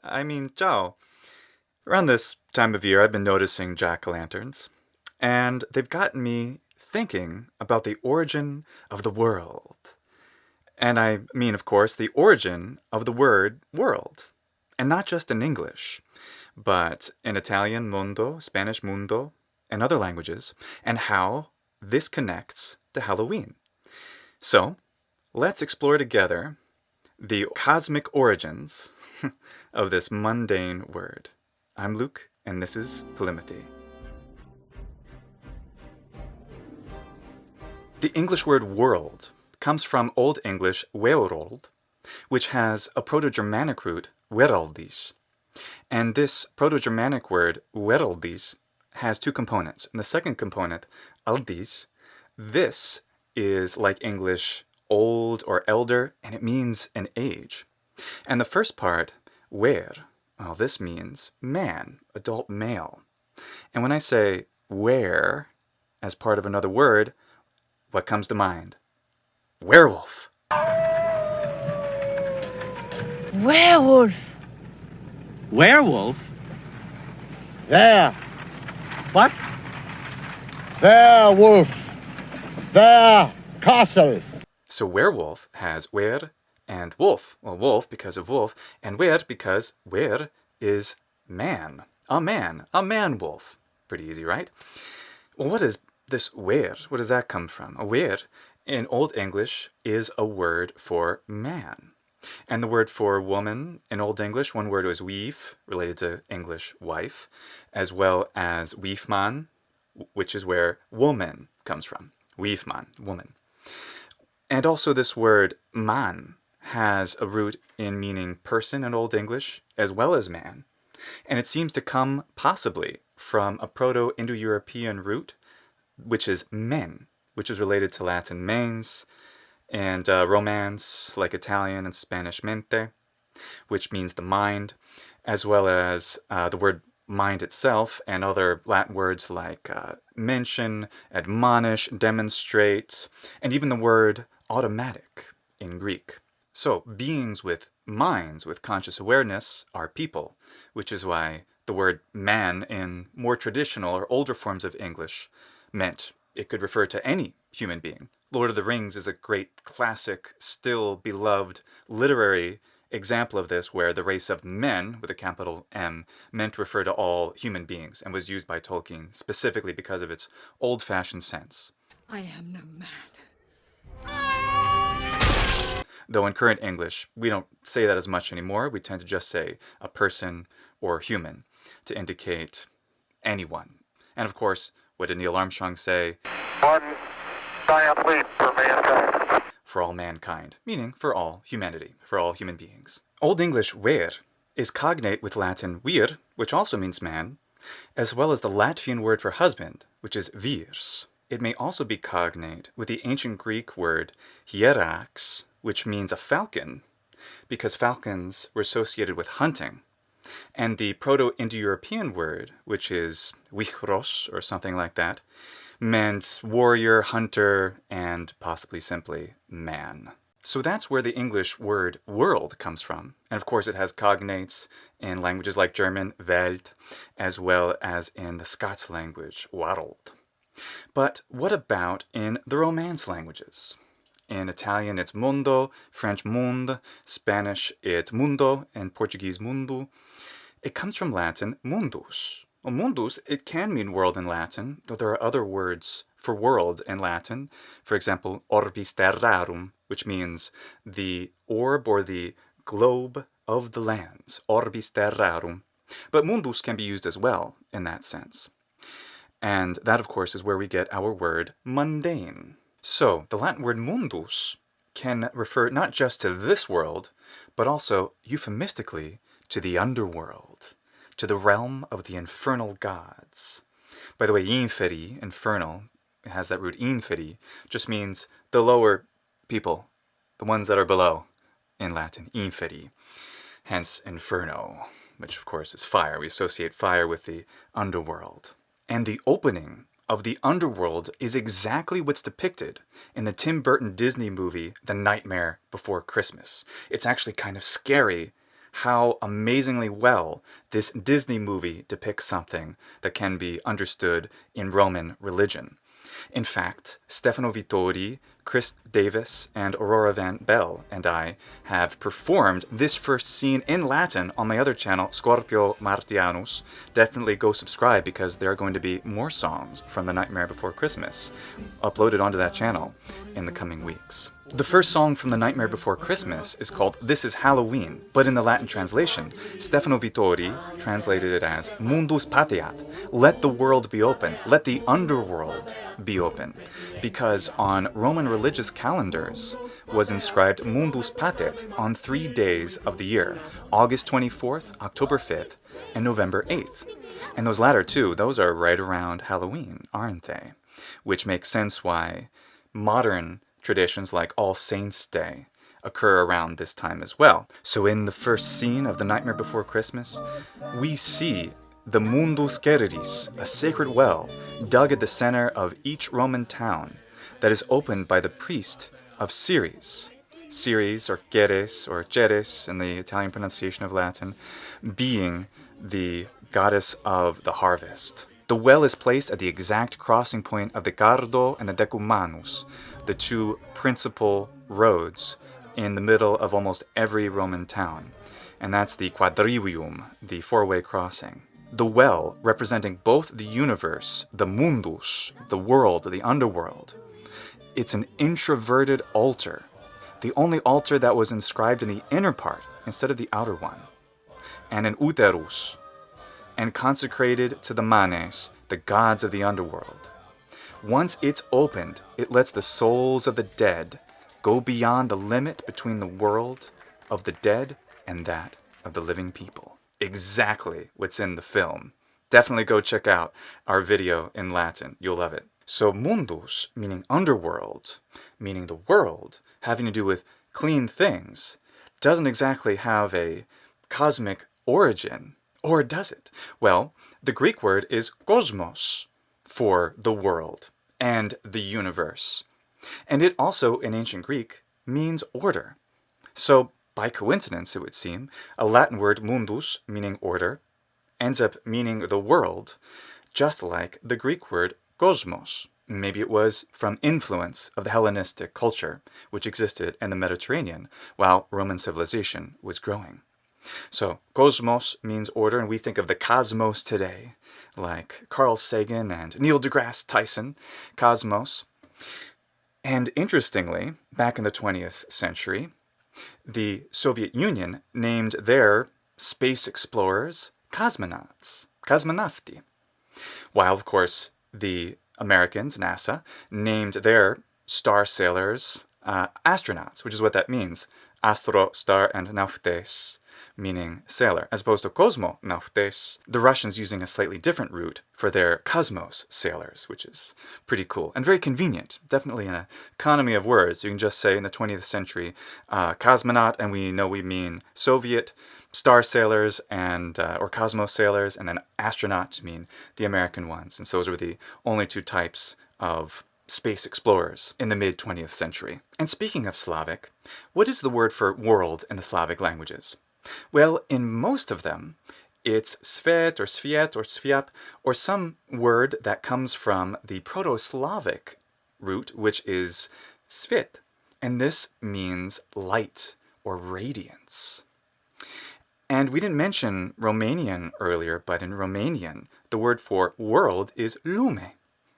I mean, ciao. Around this time of year, I've been noticing jack-o'-lanterns, and they've gotten me thinking about the origin of the world. And I mean, of course, the origin of the word world. And not just in English, but in Italian, mondo, Spanish, mundo, and other languages, and how this connects to Halloween. So, let's explore together the cosmic origins of this mundane word. I'm Luke, and this is polýMATHY. The English word world comes from Old English wereld, which has a Proto-Germanic root, weraldis. And this Proto-Germanic word, weraldis, has two components. And the second component, aldis, this is like English old or elder, and it means an age. And the first part, wer, well, this means man, adult male. And when I say were as part of another word, what comes to mind? Werewolf. Werewolf. Werewolf? There. What? Werewolf. There. Castle. So werewolf has wer and wolf. Well, wolf because of wolf, and wer because wer is man. A man wolf. Pretty easy, right? Well, what is this wer? Where does that come from? A wer in Old English is a word for man. And the word for woman in Old English, one word was weef, related to English wife, as well as weefman, which is where woman comes from. Weefman, woman. And also this word man has a root in meaning person in Old English, as well as man. And it seems to come possibly from a proto-indo-european root, which is men, which is related to Latin mens, and Romance, like Italian and Spanish mente, which means the mind, as well as the word mind itself and other Latin words like mention, admonish, demonstrate, and even the word automatic in Greek. So beings with minds, with conscious awareness, are people, which is why the word man in more traditional or older forms of English meant it could refer to any human being. Lord of the Rings is a great classic, still beloved literary example of this, where the race of men, with a capital M, meant to refer to all human beings and was used by Tolkien specifically because of its old-fashioned sense. I am no man. Though in current English, we don't say that as much anymore. We tend to just say a person or human to indicate anyone. And of course, what did Neil Armstrong say? One giant leap for mankind. For all mankind, meaning for all humanity, for all human beings. Old English ver is cognate with Latin vir, which also means man, as well as the Latvian word for husband, which is virs. It may also be cognate with the ancient Greek word hierax, which means a falcon, because falcons were associated with hunting. And the Proto-Indo-European word, which is wichros, or something like that, meant warrior, hunter, and possibly simply man. So that's where the English word world comes from. And of course it has cognates in languages like German, Welt, as well as in the Scots language, Warld. But what about in the Romance languages? In Italian it's mondo, French monde, Spanish it's mundo, and Portuguese mundo. It comes from Latin mundus. Well, mundus, it can mean world in Latin, though there are other words for world in Latin. For example, orbis terrarum, which means the orb or the globe of the lands, orbis terrarum. But mundus can be used as well in that sense. And that, of course, is where we get our word mundane. So, the Latin word mundus can refer not just to this world, but also, euphemistically, to the underworld, to the realm of the infernal gods. By the way, inferi, infernal, it has that root inferi, just means the lower people, the ones that are below, in Latin, inferi. Hence, inferno, which of course is fire. We associate fire with the underworld. And the opening of the underworld is exactly what's depicted in the Tim Burton Disney movie, The Nightmare Before Christmas. It's actually kind of scary how amazingly well this Disney movie depicts something that can be understood in Roman religion. In fact, Stefano Vittori, Chris Davis, and Aurora Van Bell and I have performed this first scene in Latin on my other channel, Scorpio Martianus. Definitely go subscribe because there are going to be more songs from The Nightmare Before Christmas uploaded onto that channel in the coming weeks. The first song from The Nightmare Before Christmas is called This Is Halloween, but in the Latin translation, Stefano Vittori translated it as Mundus Patet, let the world be open, let the underworld be open, because on Roman religious calendars was inscribed Mundus Patet on 3 days of the year, August 24th, October 5th, and November 8th. And those latter two, those are right around Halloween, aren't they? Which makes sense why modern traditions like All Saints' Day occur around this time as well. So in the first scene of The Nightmare Before Christmas, we see the Mundus Cereris, a sacred well dug at the center of each Roman town that is opened by the priest of Ceres. Ceres, or Ceres in the Italian pronunciation of Latin, being the goddess of the harvest. The well is placed at the exact crossing point of the Cardo and the Decumanus, the two principal roads in the middle of almost every Roman town. And that's the quadrivium, the four-way crossing. The well, representing both the universe, the mundus, the world, the underworld. It's an introverted altar, the only altar that was inscribed in the inner part instead of the outer one. And an uterus, and consecrated to the manes, the gods of the underworld. Once it's opened, it lets the souls of the dead go beyond the limit between the world of the dead and that of the living people. Exactly what's in the film. Definitely go check out our video in Latin. You'll love it. So mundus, meaning underworld, meaning the world, having to do with clean things, doesn't exactly have a cosmic origin. Or does it? Well, the Greek word is kosmos for the world and the universe. And it also, in ancient Greek, means order. So, by coincidence, it would seem, a Latin word mundus, meaning order, ends up meaning the world, just like the Greek word kosmos. Maybe it was from influence of the Hellenistic culture, which existed in the Mediterranean while Roman civilization was growing. So, cosmos means order, and we think of the cosmos today, like Carl Sagan and Neil deGrasse Tyson, cosmos. And interestingly, back in the 20th century, the Soviet Union named their space explorers cosmonauts, kosmonauti, while, of course, the Americans, NASA, named their star sailors astronauts, which is what that means, astro, star, and nautes, meaning sailor, as opposed to cosmonautes, the Russians using a slightly different route for their cosmos sailors, which is pretty cool and very convenient. Definitely an economy of words. You can just say in the 20th century cosmonaut, and we know we mean Soviet star sailors and or cosmos sailors, and then astronaut to mean the American ones. And so those were the only two types of space explorers in the mid-20th century. And speaking of Slavic, what is the word for world in the Slavic languages? Well, in most of them, it's svet or sviet or sviat, or some word that comes from the Proto-Slavic root, which is svit. And this means light or radiance. And we didn't mention Romanian earlier, but in Romanian, the word for world is lume,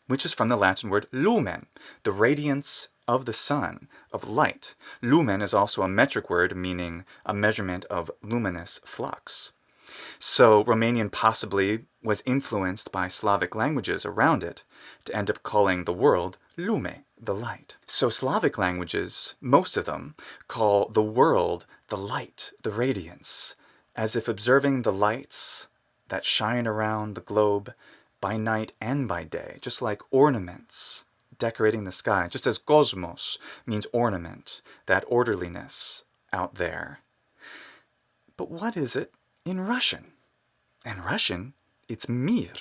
which is from the Latin word lumen, the radiance of the sun, of light. Lumen is also a metric word meaning a measurement of luminous flux. So Romanian possibly was influenced by Slavic languages around it to end up calling the world lume, the light. So Slavic languages, most of them, call the world the light, the radiance, as if observing the lights that shine around the globe by night and by day, just like ornaments decorating the sky, just as kosmos means ornament, that orderliness out there. But what is it in Russian? In Russian, it's mir.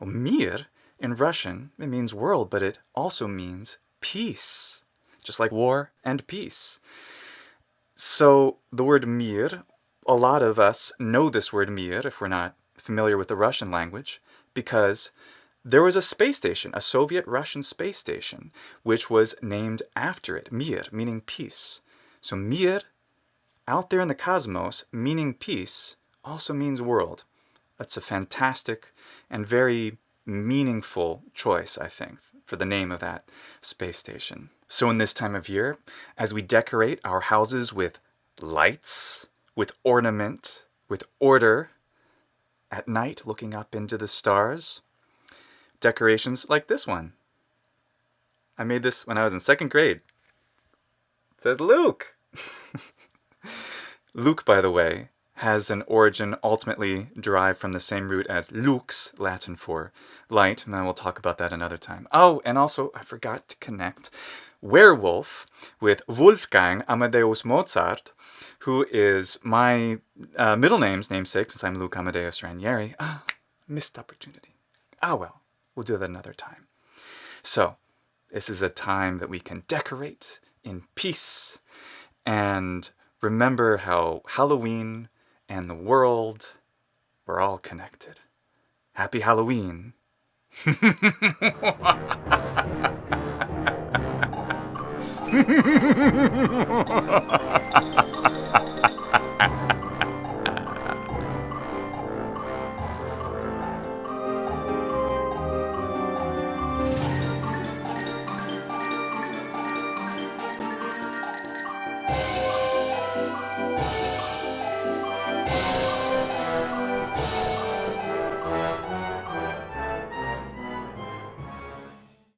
Well, mir In Russian, it means world, but it also means peace, just like war and peace. So the word mir, a lot of us know this word mir if we're not familiar with the Russian language, because there was a space station, a Soviet-Russian space station, which was named after it, mir, meaning peace. So mir, out there in the cosmos, meaning peace, also means world. That's a fantastic and very meaningful choice, I think, for the name of that space station. So in this time of year, as we decorate our houses with lights, with ornament, with order, at night looking up into the stars, decorations like this one. I made this when I was in 2nd grade. It says Luke. Luke, by the way, has an origin ultimately derived from the same root as lux, Latin for light, and we'll talk about that another time. Oh, and also, I forgot to connect werewolf with Wolfgang Amadeus Mozart, who is my middle name's namesake, since I'm Luke Amadeus Ranieri. Missed opportunity. Well, we'll do that another time. So, this is a time that we can decorate in peace and remember how Halloween and the world were all connected. Happy Halloween.